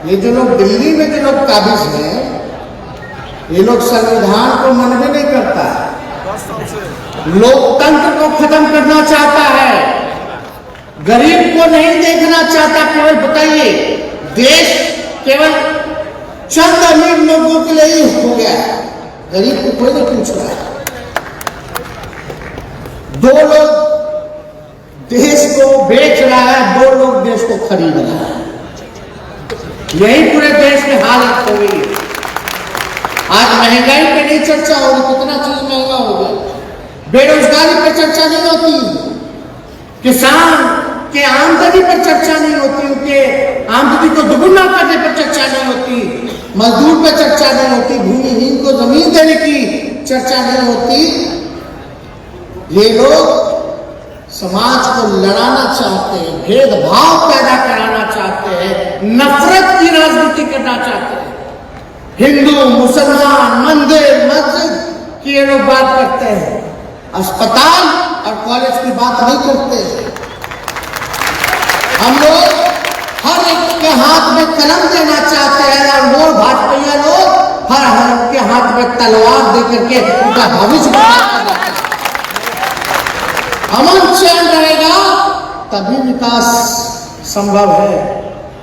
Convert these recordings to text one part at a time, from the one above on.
ये जो लोग दिल्ली में जो लोग काबिज हैं, ये लोग संविधान को मन में नहीं करता है, लोकतंत्र को खत्म करना चाहता है, गरीब को नहीं देखना चाहता। केवल बताइए, देश केवल चंद अमीर लोगों के लिए ही हो गया है, गरीब को कोई नहीं पूछ रहा है। दो लोग देश को बेच रहा है, दो लोग देश को खरीद रहा है। यही पूरे देश में हालत हो गई है। आज महंगाई पे नहीं चर्चा होगी, कितना चीज महंगा हो गया। बेरोजगारी पे चर्चा नहीं होती, किसान के आमदनी पर चर्चा नहीं होती, उनके आमदनी को दुगुना करने पर चर्चा नहीं होती, मजदूर पर चर्चा नहीं होती, भूमिहीन को जमीन देने की चर्चा नहीं होती। ये लोग समाज को लड़ाना चाहते हैं, भेदभाव पैदा कराना चाहते हैं, नफरत की राजनीति करना चाहते हैं। हिंदू मुसलमान, मंदिर मस्जिद की ये लोग बात करते हैं, अस्पताल और कॉलेज की बात नहीं करते। हम लोग हर एक के हाथ में कलम देना चाहते हैं और वो भाजपा लोग हर के हाथ में तलवार दे करके उनका भविष्य बर्बाद कर देते हैं। अमन चैन रहेगा तभी विकास संभव है।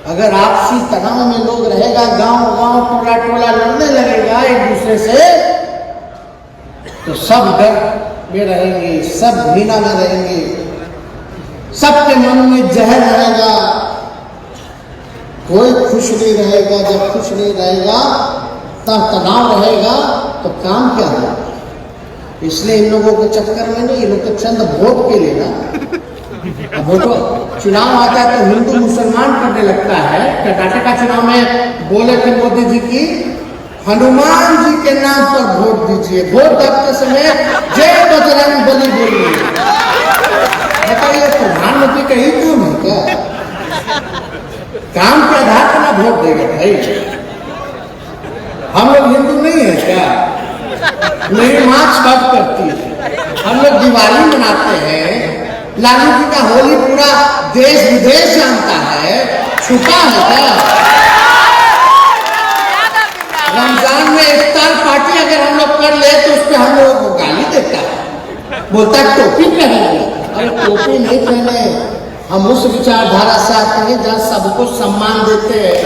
अगर आपसी तनाव में लोग रहेगा, गांव गांव टोला टोला लड़ने लगेगा एक दूसरे से, तो सब डर में रहेंगे, सब घृणा में रहेंगे, सबके मन में जहर रहेगा, कोई खुश नहीं रहेगा। जब खुश नहीं रहेगा, तब तनाव रहेगा, तो काम क्या होगा? इसलिए इन लोगों के चक्कर में नहीं, ये लोग तो चंद वोट के लिए ना, वोटो चुनाव आता है तो हिंदू मुसलमान करने लगता है। कर्नाटक चुनाव में बोले थे मोदी जी की हनुमान जी के नाम पर वोट दीजिए, वोट देते समय जय बजरंग बली बोलिए। बताइए, प्रधानमंत्री का ही काम है क्या? काम के आधार पर ना वोट देगा भाई? हम लोग हिंदू नहीं है क्या? मेरी माँ छठ करती है, हम लोग दिवाली मनाते हैं, लालू जी का होली पूरा देश विदेश जानता है, छुपा है क्या? रमजान में इफ्तार पार्टी अगर हम लोग कर ले तो उस पर हम लोगों को गाली देता है, बोलता है टोपी पहने। अरे टोपी नहीं पहने, हम उस विचारधारा से आते हैं जहाँ सबको सम्मान देते हैं,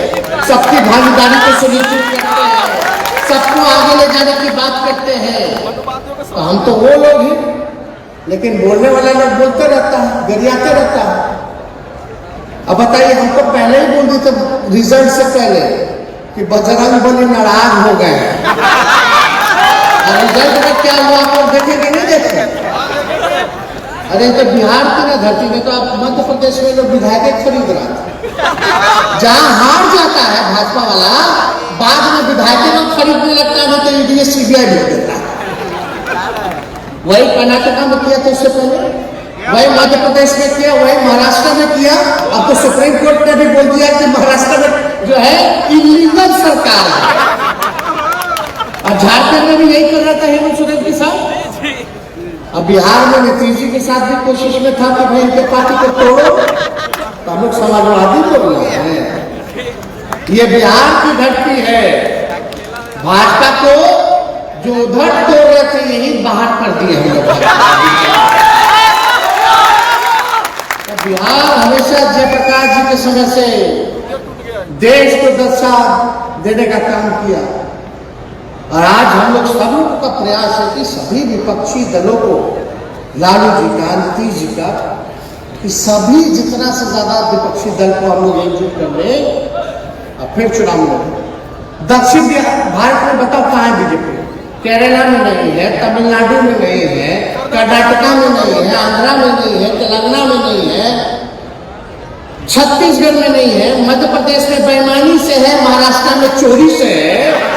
सबकी भागीदारी को सुनिश्चित करते हैं, सबको आगे ले जाने की बात करते हैं। तो हम तो वो लोग हैं, लेकिन बोलने वाला लोग बोलते रहता है, गरियाते रहता है। अब बताइए, हमको पहले ही बोल दी थे रिजल्ट से पहले कि बजरंग बली नाराज हो गए। रिजल्ट में क्या हुआ आप देखे कि नहीं देखे? अरे तो बिहार की ना धरती में तो आप मध्य प्रदेश में लोग विधायक खरीद रहा था। जहां हार जाता है भाजपा वाला, बाद में विधायक लोग खरीदने लगता है, तो ईडी सीबीआई भेज देता है। वही कर्नाटक में किया था उससे पहले, वही मध्य प्रदेश में किया, वही महाराष्ट्र में किया। अब तो सुप्रीम कोर्ट ने भी बोल दिया कि महाराष्ट्र में जो है इलीगल सरकार है। और झारखंड में भी यही कर रहा था हेमंत सोरेन के साथ। अब बिहार में नीतीश जी के साथ भी कोशिश में था कि भाई इनके पार्टी को तोड़ो, तो हम लोग समाजवादी बोल रहे हैं। ये बिहार की धरती है, भाजपा को जो उधर तोड़ रहे थे यही बाहर कर दिए हम लोग। बिहार हमेशा जयप्रकाश जी के समय से देश को दशा देने का काम किया, और आज हम लोग सब लोगों का प्रयास है कि सभी विपक्षी दलों को, लालू जी का, नीतीश जी का, कि सभी जितना से ज्यादा विपक्षी दल को हम लोग एकजुट कर ले और फिर चुनाव लड़े। दक्षिण भारत में बताओ कहाँ है बीजेपी? केरला में नहीं है, तमिलनाडु में नहीं है, कर्नाटका में नहीं है, आंध्रा में नहीं है, तेलंगाना में नहीं है, छत्तीसगढ़ में नहीं है, मध्य प्रदेश में बेईमानी से है, महाराष्ट्र में चोरी से है,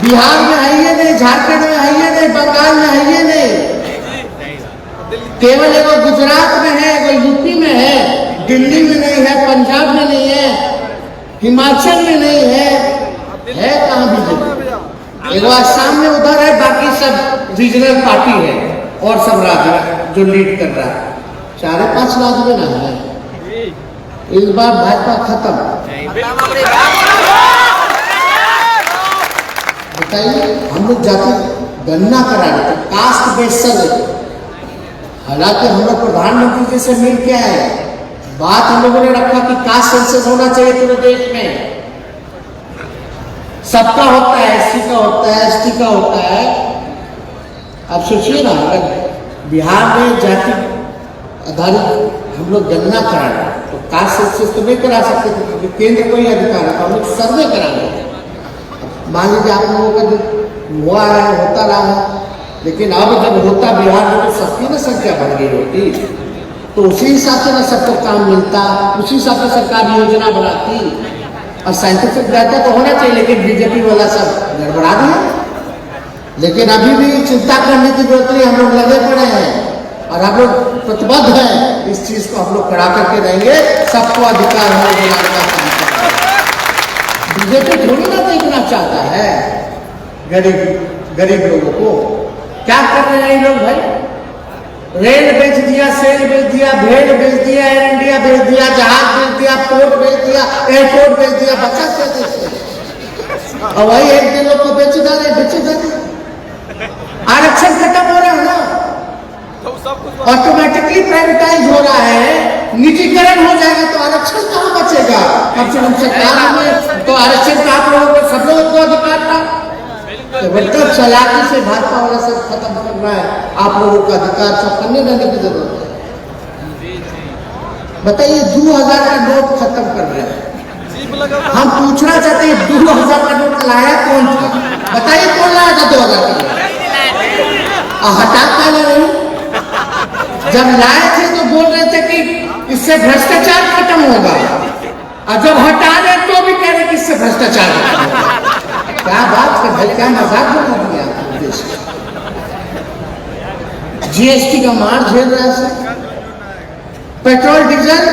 बिहार में है ये नहीं, झारखंड में है ये नहीं, बंगाल में है ये नहीं, केवल एगो गुजरात में है, एगो यूपी में है, दिल्ली में नहीं है, पंजाब में नहीं है, हिमाचल में नहीं है कहाँ बीजेपी? एगो आसाम में उधर है, बाकी सब रीजनल पार्टी है और सब राज्य जो लीड कर रहा है। 4-5 राज्य में ना है, इस बार भाजपा खत्म। बताइए, हम लोग जाति गणना करा रहे थे, कास्ट बेस्ड सर्वे। हालांकि हम लोग प्रधानमंत्री जी से मिल के आए, बात हम लोगों ने रखा कि कास्ट सेंसस होना चाहिए पूरे देश में। सबका होता है, एससी का होता है, एसटी का होता है। अब सोचिए ना, अगर बिहार में जाति आधारित हम लोग गणना करा रहे तो कास्ट सेंसस तो नहीं करा सकते थे, क्योंकि केंद्र को ही अधिकार है, तो हम लोग सर्वे करा रहे। मान लीजिए आप लोगों का जो हुआ है, होता रहा है, लेकिन अब जब होता बिहार में तो सबकी ना संख्या बढ़ गई होती, तो उसी हिसाब से ना सबको काम मिलता, उसी हिसाब से सरकार योजना बनाती और साइंटिफिक डाटा तो होना चाहिए। लेकिन बीजेपी वाला सब गड़बड़ा दिया। लेकिन अभी भी चिंता करने की जरूरत नहीं, हम लोग लगे पड़े हैं और हम लोग प्रतिबद्ध हैं, इस चीज को हम लोग करा करके रहेंगे। सबको अधिकार है दिलाने का काम करते हैं। बीजेपी थोड़ी ना देखना चाहता है गरीब लोगों को। क्या कर रहे हैं ये लोग भाई? रेल बेच दिया, सेल बेच दिया, भेड़ बेच दिया, एयर इंडिया बेच दिया, जहाज बेच दिया, पोर्ट बेच दिया, एयरपोर्ट बेच दिया, बचा क्या देश में? और वही एक दिन लोग को बेचे जा रहे। आरक्षण खत्म हो रहा है ना, ऑटोमेटिकली प्राइवेटाइज हो रहा है, निजीकरण हो जाएगा तो आरक्षण कहाँ बचेगा? कम से कम सरकार में तो आरक्षण का आप लोगों को, सब लोगों को अधिकार था। मतलब चलाकी से भाजपा वाला सब खत्म कर रहा है। आप लोगों का अधिकार सब करने रहने की जरूरत है। बताइए, 2000 का नोट खत्म कर रहे हैं। हम पूछना चाहते हैं, 2000 का नोट लाया कौन था? बताइए, कौन लाया था 2000 का नोट? हटा क्या रहे? जब लाए थे तो बोल रहे थे कि इससे भ्रष्टाचार खत्म होगा, और जब हटा रहे तो भी कह रहे कि इससे भ्रष्टाचार खत्म होगा। क्या बात है भाई, क्या मजाक बना दिया देश का। जीएसटी का मार झेल रहा है। पेट्रोल डीजल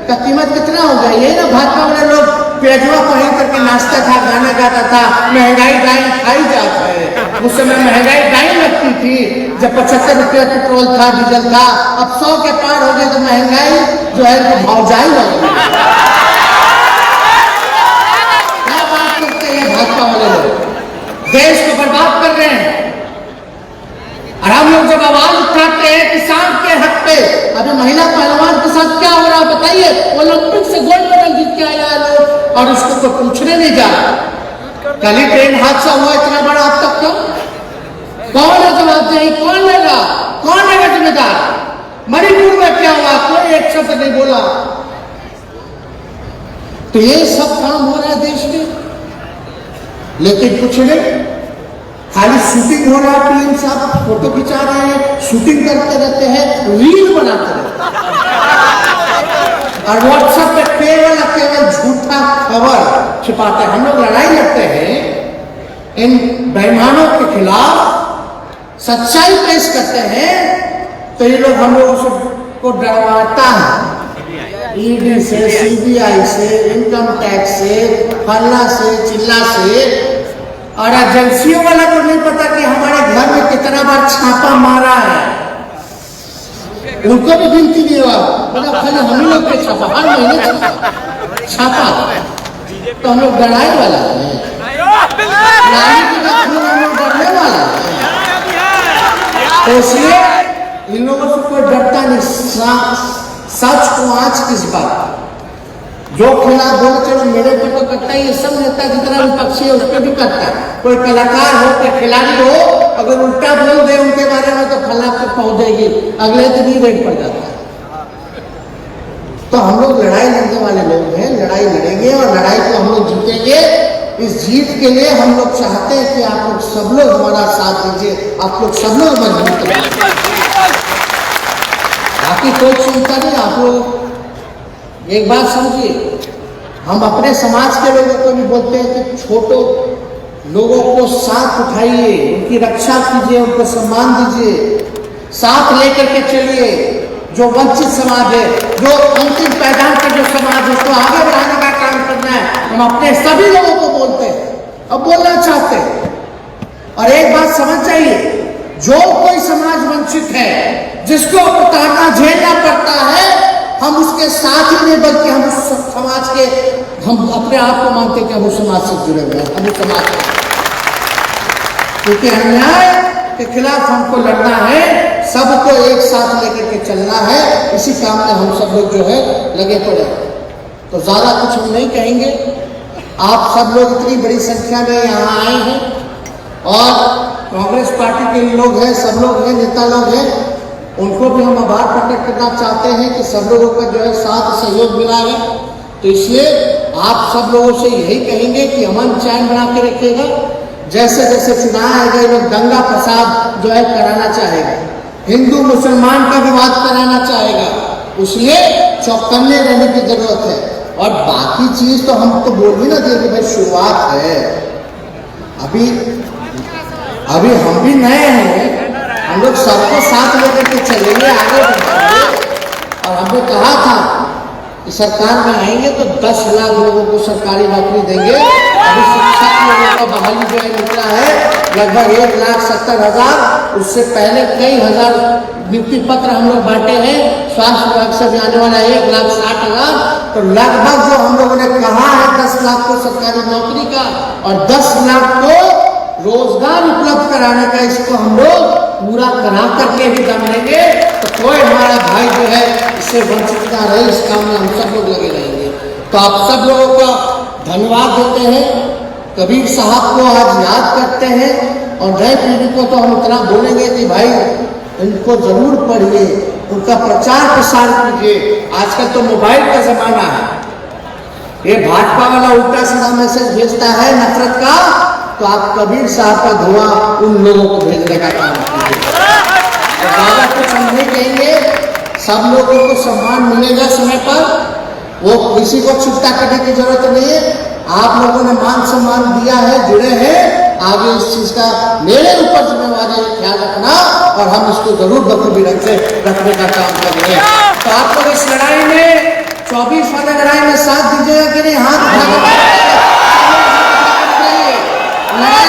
का कीमत कितना हो गया? ये ना भाजपा वाले लोग पेजवा पहन करके नाचता था, गाना गाता था, महंगाई डाइन खाई जाता है। उस समय महंगाई डाइन लगती थी जब 75 रुपया पेट्रोल था, डीजल था। अब 100 के पार हो गए तो महंगाई जो है वो भौजाई लग गई। भाजपा वाले लोग देश को बर्बाद कर रहे हैं। और हम लोग जब आवाज उठाते हैं किसान के हक पे, अभी महिला पहलवान के साथ क्या हो रहा है बताइए? ओलंपिक से गोल्ड मेडल जीत के आया है लोग, और उसको तो पूछने नहीं जा रहा। कल ही ट्रेन हादसा हुआ इतना बड़ा, अब तक क्यों? कौन है जवाबदेही? कौन लेगा? कौन लेगा जिम्मेदार? मणिपुर में क्या हुआ? कोई एक शब्द नहीं बोला। तो ये सब काम हो रहा है देश में, लेकिन कुछ नहीं। खाली शूटिंग हो रहा है, पीएम साहब फोटो खिंचा रहे हैं, शूटिंग करते रहते हैं, रील बनाते रहते हैं, और व्हाट्सएप पे केवल झूठा खबर छिपाते हैं। हम लोग लड़ाई लड़ते हैं इन बेईमानों के खिलाफ, सच्चाई पेश करते हैं, तो ये लोग हम लोगों को डरवाता है। ईडी से, सीबीआई से, इनकम टैक्स से, फल्ला से, चिल्ला से, और एजेंसियों वाला को नहीं पता कि हमारे घर में कितना बार छापा मारा है। उनको भी गिनती नहीं हुआ, मतलब खाली हम ही लोग के छापा, हर महीने छापा। तो हम लोग डराए वाला है, हम लोग डरने वाला है। तो इसलिए इन लोगों से कोई डरता नहीं। सच को आज किस बात, जो खिलाफ बोले चलो मेरे पे तो करता ही है, सब नेता जितना विपक्षी है उस पर भी करता है। कोई कलाकार हो, कोई खिलाड़ी हो, अगर उल्टा बोल दे उनके बारे में तो फला पे पहुंचेगी, अगले दिन ही रेड पड़ जाता है। तो हम लोग लड़ाई लड़ने वाले लोग हैं, लड़ाई लड़ेंगे और लड़ाई को हम लोग जीतेंगे। इस जीत के लिए हम लोग चाहते हैं कि आप लोग सब लोग हमारा साथ दीजिए, आप लोग सब लोग मजबूत करें। बाकी कोई चिंता नहीं। आप लोग एक बात समझिए, हम अपने समाज के लोगों को भी बोलते हैं कि छोटो लोगों को साथ उठाइए, उनकी रक्षा कीजिए, उनको सम्मान दीजिए, साथ लेकर के चलिए। जो वंचित समाज है, जो अंतिम पैदान का जो समाज है, उसको आगे बढ़ाने का काम करना है। हम अपने सभी लोगों को बोलते हैं, अब बोलना चाहते हैं। और एक बात समझ जाइए, जो कोई समाज वंचित है, जिसको प्रताड़ना झेलना पड़ता है, हम उसके साथ ही नहीं बल्कि हम उस समाज के, हम अपने आप को मानते हैं कि हम उस समाज से जुड़े हुए हैं, हम उस समाज के, क्योंकि अन्याय के खिलाफ हमको लड़ना है, सबको एक साथ लेकर के चलना है। इसी काम में हम सब लोग जो है लगे पड़े। तो ज्यादा कुछ हम नहीं कहेंगे। आप सब लोग इतनी बड़ी संख्या में यहाँ आए हैं और कांग्रेस पार्टी के लोग हैं, सब लोग हैं, नेता लोग हैं, उनको भी हम आभार प्रकट करना चाहते हैं कि सब लोगों का जो है साथ सहयोग मिला है। तो इसलिए आप सब लोगों से यही कहेंगे कि अमन चैन बना के रखिएगा। जैसे जैसे चुनाव आएगा, लोग दंगा फसाद जो है कराना चाहेगा, हिंदू मुसलमान का विवाद कराना चाहेगा, इसलिए चौकन्ने रहने की जरूरत है। और बाकी चीज तो हम तो बोल ही ना देंगे, भाई शुरुआत है, अभी हम भी नए हैं, हम लोग सबको साथ लेकर के चलेंगे, आगे बढ़ेंगे। और हमने कहा था कि सरकार में आएंगे तो 10 लाख लोगों को सरकारी नौकरी देंगे। अभी शिक्षक लोगों का बहाली जो है निकला है लगभग 1,70,000, उससे पहले कई हजार नियुक्ति पत्र हम लोग बांटे हैं। स्वास्थ्य विभाग से भी आने वाला 1,60,000। तो लगभग जो हम लोगों ने कहा है 10 लाख को सरकारी नौकरी का और 10 लाख को रोजगार उपलब्ध कराने का, इसको हम लोग पूरा करा करके ही दम लेंगे। तो कोई हमारा भाई जो है इससे वंचित ना रहे, इस काम में हम सब लोग लगे रहेंगे। तो आप सब लोगों का धन्यवाद देते हैं, कबीर साहब को आज याद करते हैं और नई पीढ़ी को तो हम इतना बोलेंगे कि भाई इनको जरूर पढ़िए, उनका प्रचार प्रसार कीजिए। आजकल तो मोबाइल का जमाना है, ये भाजपा वाला उल्टा सीधा मैसेज भेजता है नफरत का, तो आप कबीर साहब का धुआं उन लोगों को भेजने का काम कीजिए। ज्यादा कुछ हम नहीं कहेंगे, सब लोगों को सम्मान मिलेगा समय पर, वो किसी को चिंता करने की जरूरत नहीं है। आप लोगों ने मान सम्मान दिया है, जुड़े हैं, आगे इस चीज का मेरे ऊपर जिम्मेवारी ख्याल रखना और हम इसको जरूर बखूबी ढंग से रखने का काम करेंगे। तो आप लोग इस लड़ाई में 24 वाले लड़ाई में साथ दीजिएगा कि नहीं? हाथ उठा लड़ाई